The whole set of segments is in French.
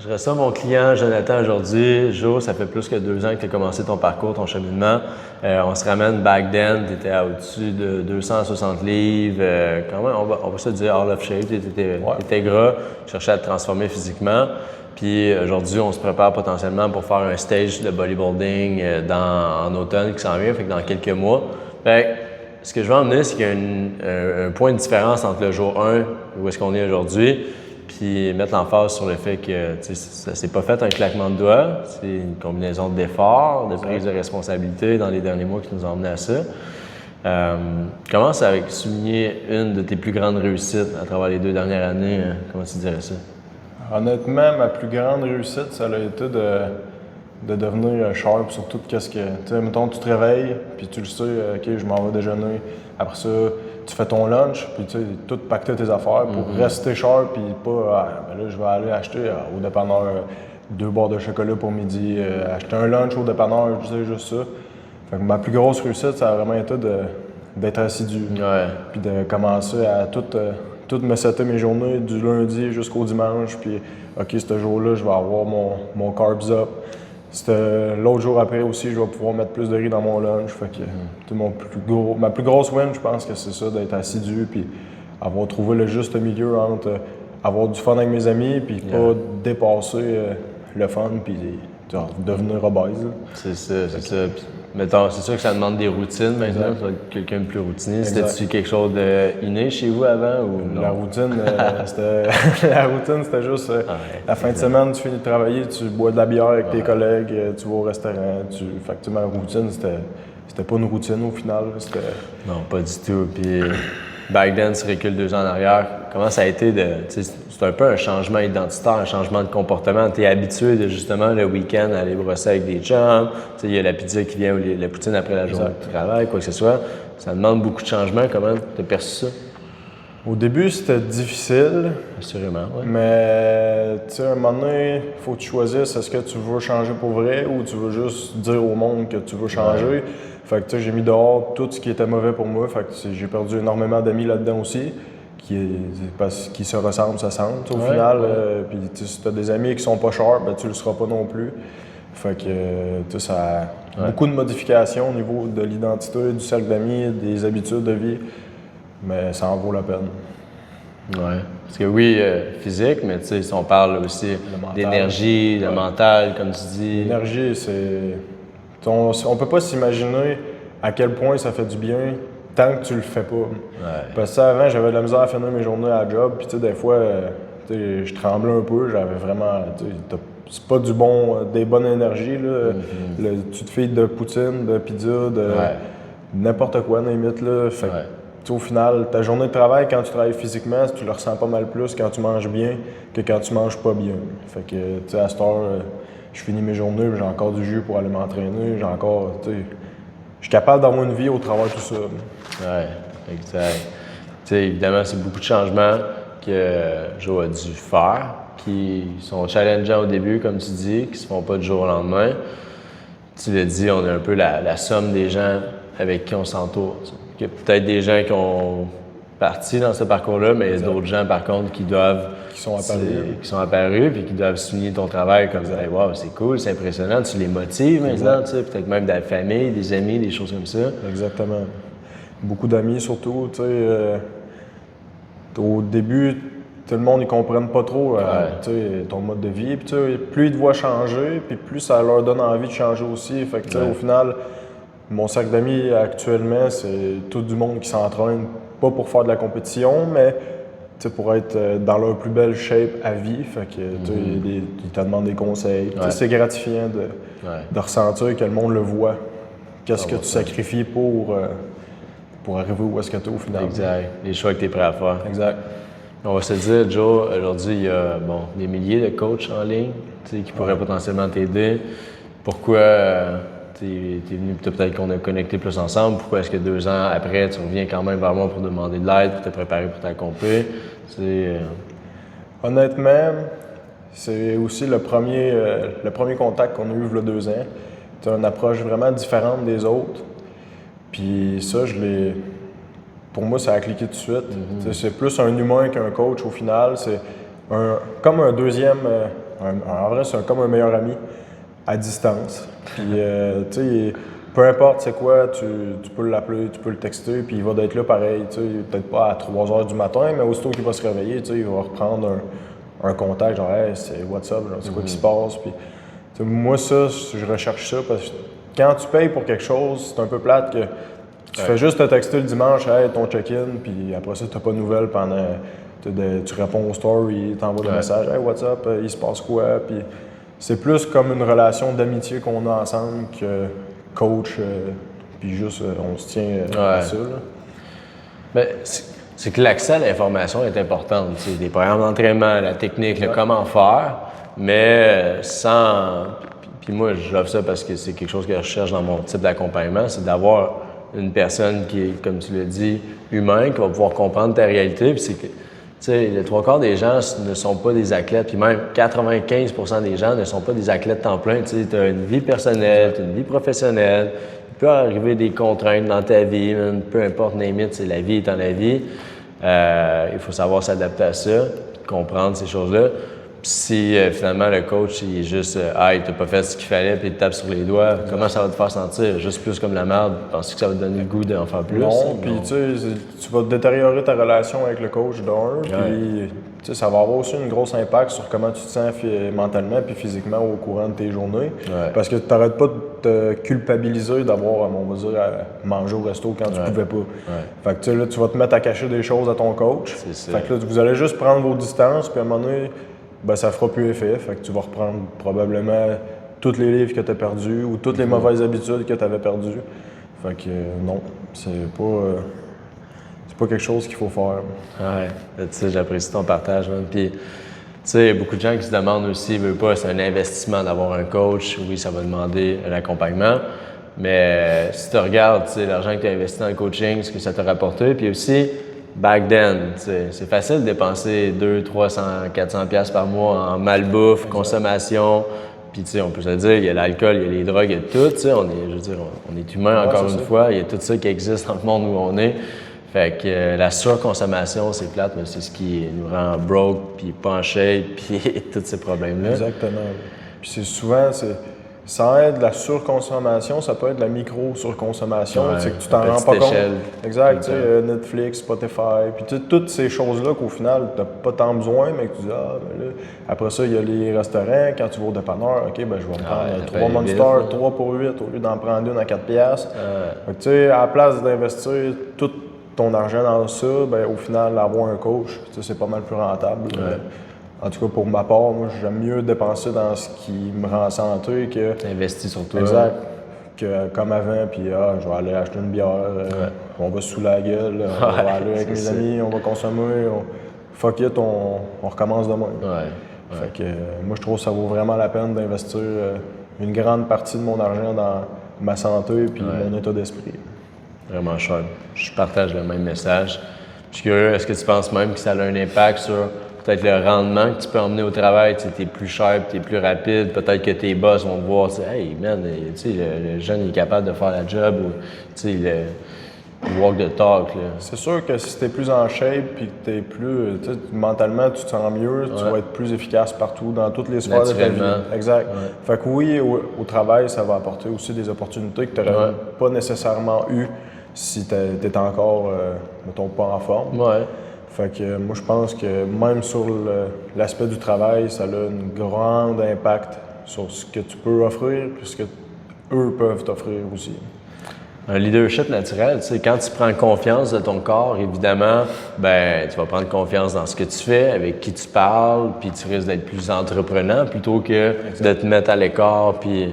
Je reçois mon client Jonathan aujourd'hui. Jo, ça fait plus que 2 ans que tu as commencé ton parcours, ton cheminement. On se ramène back then, tu étais au-dessus de 260 livres. Quand même, on va se dire all of shape, tu étais gras, tu cherchais à te transformer physiquement. Puis aujourd'hui, on se prépare potentiellement pour faire un stage de bodybuilding en automne qui s'en vient, fait que dans quelques mois. Fait que, ce que je veux emmener, c'est qu'il y a un point de différence entre le jour 1 où est-ce qu'on est aujourd'hui, puis mettre l'emphase sur le fait que ça s'est pas fait un claquement de doigts, c'est une combinaison d'efforts, de prise de responsabilité dans les derniers mois qui nous ont amené à ça. Commence avec souligner une de tes plus grandes réussites à travers les 2 dernières années. Comment tu dirais ça? Honnêtement, ma plus grande réussite, ça a été de devenir sharp sur tout ce que... Tu sais, mettons, tu te réveilles, puis tu le sais, OK, je m'en vais déjeuner. Après ça, tu fais ton lunch, puis tu sais, tout pacter tes affaires pour rester sharp, puis pas, ben là, je vais aller acheter au dépanneur 2 barres de chocolat pour midi, acheter un lunch au dépanneur, tu sais, juste ça. Fait que ma plus grosse réussite, ça a vraiment été d'être assidu. Ouais. Puis de commencer à tout me setter mes journées du lundi jusqu'au dimanche. Puis, OK, ce jour-là, je vais avoir mon carbs up. L'autre jour après aussi, je vais pouvoir mettre plus de riz dans mon lunch. Fait que ma plus grosse win, je pense que c'est ça, d'être assidu. Puis avoir trouvé le juste milieu entre avoir du fun avec mes amis, puis pas dépasser le fun, puis devenir obèse. C'est ça, c'est ça. Puis, mettons, c'est sûr que ça demande des routines maintenant, tu vas être quelqu'un de plus routinier. C'était-tu quelque chose d'inné chez vous avant ou non? La routine, c'était juste la fin de semaine, tu finis de travailler, tu bois de la bière avec tes collègues, tu vas au restaurant. Fait que ma routine, c'était pas une routine au final. Non, pas du tout. Puis back then, tu recules 2 ans en arrière. Comment ça a été c'est un peu un changement identitaire, un changement de comportement. Tu es habitué de justement le week-end aller brosser avec des chums. Il y a la pizza qui vient ou la poutine après la journée de travail, quoi que ce soit. Ça demande beaucoup de changements. Comment tu as perçu ça? Au début, c'était difficile. Assurément, oui. Mais tu sais, à un moment donné, il faut que tu choisisses est-ce que tu veux changer pour vrai ou tu veux juste dire au monde que tu veux changer. Ouais. Fait que tu sais, j'ai mis dehors tout ce qui était mauvais pour moi. Fait que j'ai perdu énormément d'amis là-dedans aussi. Parce qu'ils se ressemblent, ça semble au final. Puis si tu as des amis qui sont pas sharp, ben, tu le seras pas non plus. Fait que ça a beaucoup de modifications au niveau de l'identité, du cercle d'amis, des habitudes de vie. Mais ça en vaut la peine. Oui. Parce que oui, physique, mais tu sais, si on parle aussi d'énergie, de mental, comme tu dis. L'énergie, c'est... On peut pas s'imaginer à quel point ça fait du bien tant que tu le fais pas. Ouais. Parce que avant, j'avais de la misère à finir mes journées à la job, puis tu sais, des fois, je tremblais un peu, j'avais vraiment... C'est pas des bonnes énergies, là. Tu te fais de poutine, de pizza, de n'importe quoi, limite, là. Fait au final, ta journée de travail, quand tu travailles physiquement, tu le ressens pas mal plus quand tu manges bien que quand tu manges pas bien. Fait que, tu sais, à cette heure, je finis mes journées, j'ai encore du jus pour aller m'entraîner, je suis capable d'avoir une vie au travers de tout ça. Oui, exact. Tu sais, évidemment, c'est beaucoup de changements que Joe a dû faire, qui sont challengeants au début, comme tu dis, qui se font pas du jour au lendemain. Tu l'as dit, on est un peu la somme des gens avec qui on s'entoure. Il y a peut-être des gens qui ont parti dans ce parcours-là, mais il y a d'autres gens, par contre, qui sont apparus puis qui doivent souligner ton travail comme ça. Hey, wow, c'est cool, c'est impressionnant, tu les motives maintenant, tu sais, peut-être même de la famille, des amis, des choses comme ça. Exactement. Beaucoup d'amis surtout, tu sais. Au début, tout le monde ne comprenne pas trop ton mode de vie. Puis, plus ils te voient changer, puis plus ça leur donne envie de changer aussi. Fait que, au final, mon cercle d'amis actuellement, c'est tout du monde qui s'entraîne, pas pour faire de la compétition, mais pour être dans leur plus belle shape à vie. Fait que, ils te demandent des conseils. C'est gratifiant de ressentir que le monde le voit. Qu'est-ce que tu sacrifies pour arriver où est-ce que tu es au final. Exact. Les choix que tu es prêt à faire. Exact. On va se dire, Joe, aujourd'hui, il y a des milliers de coachs en ligne qui pourraient potentiellement t'aider. Pourquoi tu es venu peut-être qu'on a connecté plus ensemble? Pourquoi est-ce que 2 ans après, tu reviens quand même vers moi pour demander de l'aide, pour te préparer pour t'accomplir? Honnêtement, c'est aussi le premier contact qu'on a eu il y a 2 ans. Tu as une approche vraiment différente des autres. Puis ça, pour moi, ça a cliqué tout de suite. C'est plus un humain qu'un coach au final. C'est comme un deuxième En vrai, c'est comme un meilleur ami à distance. Puis, tu sais, peu importe c'est quoi, tu peux l'appeler, tu peux le texter, puis il va être là pareil. Tu sais, peut-être pas à 3 h du matin, mais aussitôt qu'il va se réveiller, tu sais, il va reprendre un contact, genre, hey, c'est what's up, c'est quoi qui se passe. Puis, tu sais, moi, ça, je recherche ça parce que quand tu payes pour quelque chose, c'est un peu plate que tu fais juste te texter le dimanche, hey, ton check-in, puis après ça, tu n'as pas de nouvelles pendant. Tu réponds aux stories, tu envoies des messages, hey, what's up, il se passe quoi? Puis c'est plus comme une relation d'amitié qu'on a ensemble que coach, puis juste on se tient à ça. Là. Ben, c'est que l'accès à l'information est important. Des programmes d'entraînement, la technique, le comment faire, mais sans. Puis moi, j'offre ça parce que c'est quelque chose que je cherche dans mon type d'accompagnement, c'est d'avoir une personne qui est, comme tu l'as dit, humain, qui va pouvoir comprendre ta réalité. Puis c'est que, tu sais, les 3/4 des gens ne sont pas des athlètes, puis même 95% des gens ne sont pas des athlètes temps plein. Tu sais, tu as une vie personnelle, tu as une vie professionnelle, il peut arriver des contraintes dans ta vie, même, peu importe, name it, c'est la vie étant la vie. Il faut savoir s'adapter à ça, comprendre ces choses-là. Puis si finalement le coach il est juste il t'a pas fait ce qu'il fallait puis il te tape sur les doigts, comment ça va te faire sentir? Juste plus comme la merde, penses-tu que ça va te donner le goût d'en faire plus? Non, puis tu sais, tu vas détériorer ta relation avec le coach d'un, puis tu sais, ça va avoir aussi un gros impact sur comment tu te sens mentalement puis physiquement au courant de tes journées. Parce que tu n'arrêtes pas de te culpabiliser d'avoir, on va dire, à manger au resto quand tu pouvais pas. Fait que tu sais, là, tu vas te mettre à cacher des choses à ton coach. Fait que là, vous allez juste prendre vos distances, puis à un moment donné, ben, ça fera plus effet. Fait que tu vas reprendre probablement tous les livres que tu as perdus ou toutes les mauvaises habitudes que tu avais perdues. Fait que non, c'est pas quelque chose qu'il faut faire. Ouais, tu sais, j'apprécie ton partage, man. Puis, tu sais, il y a beaucoup de gens qui se demandent aussi, veulent pas, c'est un investissement d'avoir un coach. Oui, ça va demander un accompagnement. Mais si tu regardes, tu sais, l'argent que tu as investi dans le coaching, ce que ça t'a rapporté, puis aussi, back then, c'est facile de dépenser 200, 300, 400 pièces par mois en malbouffe, consommation. Puis, tu sais, on peut se dire, il y a l'alcool, il y a les drogues, il y a tout. Tu sais, je veux dire, on est humain encore une fois. Il y a tout ça qui existe dans le monde où on est. Fait que la surconsommation, c'est plate, mais c'est ce qui nous rend broke, puis pas en shape, puis tous ces problèmes-là. Exactement. Puis c'est souvent, ça aide la surconsommation, ça peut être de la micro-surconsommation, c'est que tu t'en rends pas compte. Exact, tu sais, Netflix, Spotify, puis toutes ces choses-là qu'au final, tu n'as pas tant besoin, mais que tu dis, ben là, après ça, il y a les restaurants, quand tu vas au dépanneur, OK, ben je vais me prendre 3 Monsters, 3 pour 8, au lieu d'en prendre une à 4 piastres. Fait que tu sais, à la place d'investir tout ton argent dans ça, ben au final, avoir un coach, c'est pas mal plus rentable. En tout cas, pour ma part, moi, j'aime mieux dépenser dans ce qui me rend santé que... Investir sur toi. Exact. Que comme avant, puis je vais aller acheter une bière, on va se sous la gueule, on va aller avec mes amis, on va consommer, fuck it, on recommence demain. Fait que moi, je trouve que ça vaut vraiment la peine d'investir une grande partie de mon argent dans ma santé puis mon état d'esprit. Vraiment cher. Je partage le même message. Je suis curieux, est-ce que tu penses même que ça a un impact sur peut-être le rendement que tu peux emmener au travail? Tu es plus cher, tu es plus rapide. Peut-être que tes boss vont te voir, hey man, le jeune il est capable de faire la job ou le walk the talk. C'est sûr que si tu es plus en shape puis que tu es plus. Mentalement, tu te sens mieux, tu vas être plus efficace partout, dans toutes les sphères de ta vie. Exact. Fait que oui, au travail, ça va apporter aussi des opportunités que tu n'aurais pas nécessairement eues si tu étais encore, mettons, pas en forme. Fait que moi, je pense que même sur l'aspect du travail, ça a un grand impact sur ce que tu peux offrir et ce qu'eux peuvent t'offrir aussi. Un leadership naturel, tu sais, quand tu prends confiance de ton corps, évidemment, ben tu vas prendre confiance dans ce que tu fais, avec qui tu parles, puis tu risques d'être plus entreprenant plutôt que de te mettre à l'écart. Puis,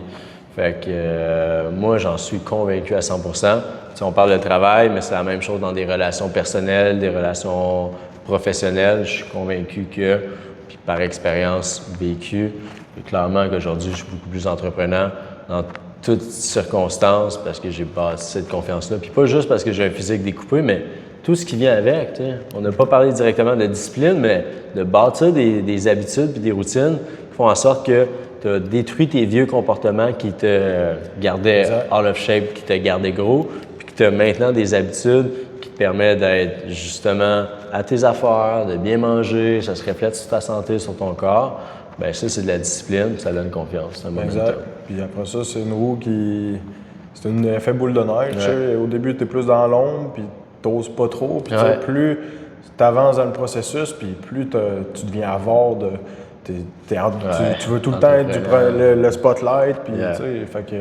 fait que moi, j'en suis convaincu à 100%. Tu sais, on parle de travail, mais c'est la même chose dans des relations personnelles, des relations professionnelles. Je suis convaincu que, puis par expérience vécue, clairement qu'aujourd'hui, je suis beaucoup plus entreprenant dans toutes circonstances parce que j'ai bâti cette confiance-là. Puis pas juste parce que j'ai un physique découpé, mais tout ce qui vient avec. T'sais. On n'a pas parlé directement de discipline, mais de bâtir des habitudes puis des routines qui font en sorte que tu as détruit tes vieux comportements qui te gardaient out of shape, qui te gardaient gros, puis que tu as maintenant des habitudes qui te permettent d'être justement à tes affaires, de bien manger, ça se reflète sur ta santé, sur ton corps. Ben ça, c'est de la discipline, ça donne confiance. C'est un momentum. Exact. Puis après ça, c'est une roue qui... C'est un effet boule de neige. Tu sais, au début, tu es plus dans l'ombre, puis tu n'oses pas trop. Puis tu sais, plus tu avances dans le processus, puis plus tu deviens avare de... Tu veux tout le temps être le spotlight, puis tu sais, fait que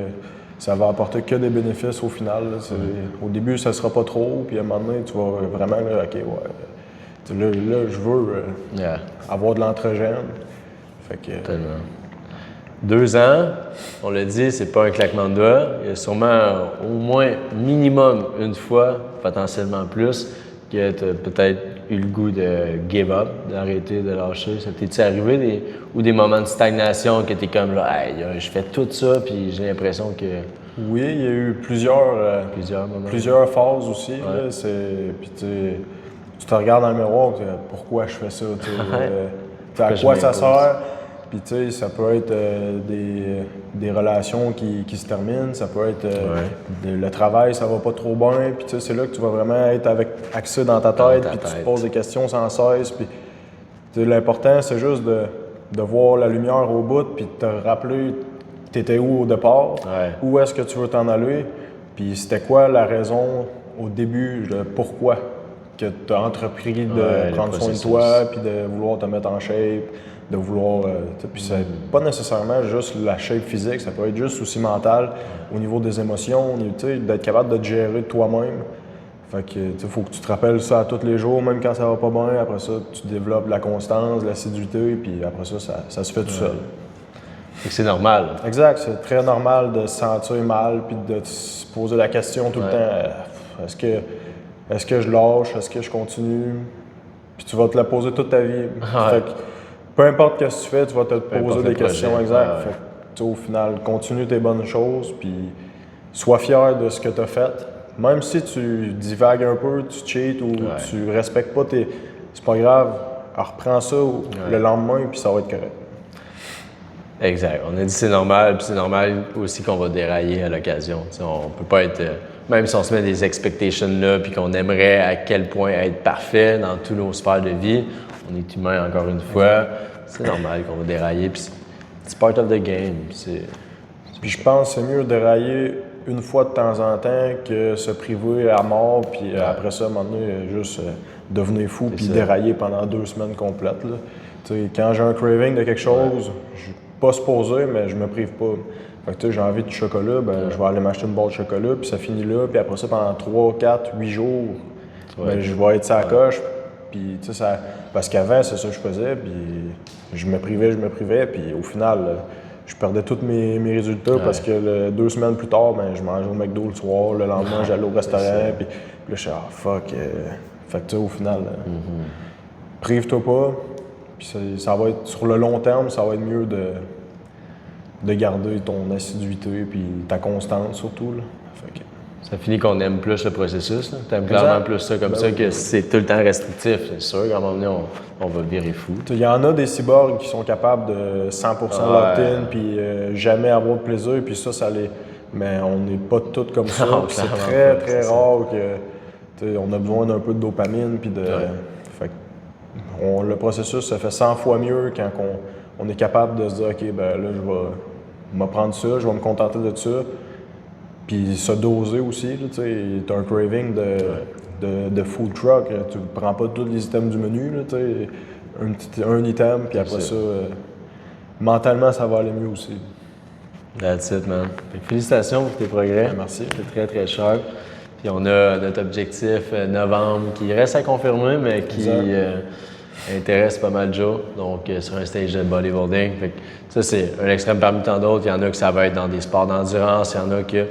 ça va apporter que des bénéfices au final. Là. Au début, ça sera pas trop, puis à un moment donné, tu vas vraiment, là, OK, ouais, là je veux avoir de l'entre-gène. Fait que... Tellement. 2 ans, on l'a dit, c'est pas un claquement de doigts. Il y a sûrement au moins minimum une fois, potentiellement plus, que tu as peut-être eu le goût de give up, d'arrêter, de lâcher. Ça t'est-tu arrivé ou des moments de stagnation que tu es comme là, hey, je fais tout ça, puis j'ai l'impression que. Oui, il y a eu plusieurs phases aussi. Là, puis tu te regardes dans le miroir, pourquoi je fais ça? À quoi ça sert? Puis tu sais, ça peut être des relations qui se terminent, ça peut être le travail, ça va pas trop bien, puis tu sais, c'est là que tu vas vraiment être avec ça dans ta tête, puis tu te poses des questions sans cesse, puis l'important, c'est juste de voir la lumière au bout, puis de te rappeler t'étais où au départ, où est-ce que tu veux t'en aller, puis c'était quoi la raison au début, de pourquoi que tu as entrepris de prendre soin de toi, puis de vouloir te mettre en shape, de vouloir... puis c'est pas nécessairement juste la shape physique, ça peut être juste aussi mental, au niveau des émotions, d'être capable de te gérer toi-même. Fait que, il faut que tu te rappelles ça à tous les jours, même quand ça va pas bien. Après ça, tu développes la constance, l'assiduité, puis après ça se fait tout seul. Fait que c'est normal. Exact, c'est très normal de se sentir mal, puis de se poser la question tout le temps. Est-ce que je lâche? Est-ce que je continue? Puis tu vas te la poser toute ta vie. Fait que, peu importe ce que tu fais, tu vas te poser des questions. Exact. Fait que, au final, continue tes bonnes choses, puis sois fier de ce que tu as fait. Même si tu divagues un peu, tu cheats ou tu respectes pas tes... C'est pas grave, alors reprends ça le lendemain, puis ça va être correct. Exact. On a dit c'est normal, puis c'est normal aussi qu'on va dérailler à l'occasion. T'sais, on peut pas être... Même si on se met des expectations là, puis qu'on aimerait à quel point être parfait dans tous nos sphères de vie, on est humain encore une fois, c'est normal qu'on va dérailler, puis c'est part of the game. Puis je pense que c'est mieux de dérailler une fois de temps en temps que se priver à mort, puis après ça, à un moment donné, juste devenir fou, puis dérailler pendant 2 semaines complètes. Là. Quand j'ai un craving de quelque chose, je suis pas supposé, mais je me prive pas. Fait que j'ai envie de chocolat, je vais aller m'acheter une boîte de chocolat, puis ça finit là, puis après ça, pendant 3, 4, 8 jours, je vais être sa coche. Puis, parce qu'avant, c'est ça que je faisais, puis je me privais, puis au final, je perdais tous mes résultats parce que 2 semaines plus tard, je mangeais au McDo le soir, le lendemain, j'allais au restaurant, puis là, je suis fuck. Fait que au final, prive-toi pas, puis ça va être, sur le long terme, ça va être mieux de garder ton assiduité, puis ta constance surtout. Là. Fait que... Ça finit qu'on aime plus le processus. Tu aimes clairement plus ça comme ça que c'est tout le temps restrictif. C'est sûr qu'à un moment donné, on va virer fou. Il y en a des cyborgs qui sont capables de 100% locked-in puis jamais avoir de plaisir. Puis ça les... Mais on n'est pas tous comme ça. C'est très, très rare que on a besoin d'un peu de dopamine. Puis fait le processus se fait 100 fois mieux quand on est capable de se dire « OK, ben là, je vais me prendre ça, je vais me contenter de ça. » Puis se doser aussi, tu as un craving de food truck, tu ne prends pas tous les items du menu, là, un item, puis après ça, mentalement, ça va aller mieux aussi. That's it, man. Félicitations pour tes progrès. Merci. C'est très, très cher. Puis on a notre objectif novembre qui reste à confirmer, mais qui intéresse pas mal Joe, donc sur un stage de bodybuilding. Fait que ça, c'est un extrême parmi tant d'autres. Il y en a que ça va être dans des sports d'endurance, il y en a que...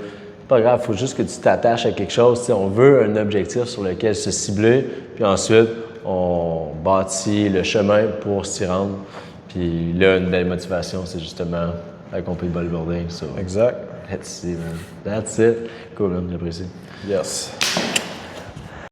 Pas grave, il faut juste que tu t'attaches à quelque chose. T'sais, on veut un objectif sur lequel se cibler, puis ensuite, on bâtit le chemin pour s'y rendre. Puis là, une belle motivation, c'est justement accomplir le bodybuilding. So, exact. Let's see, man. That's it. Cool, man, j'apprécie. Yes.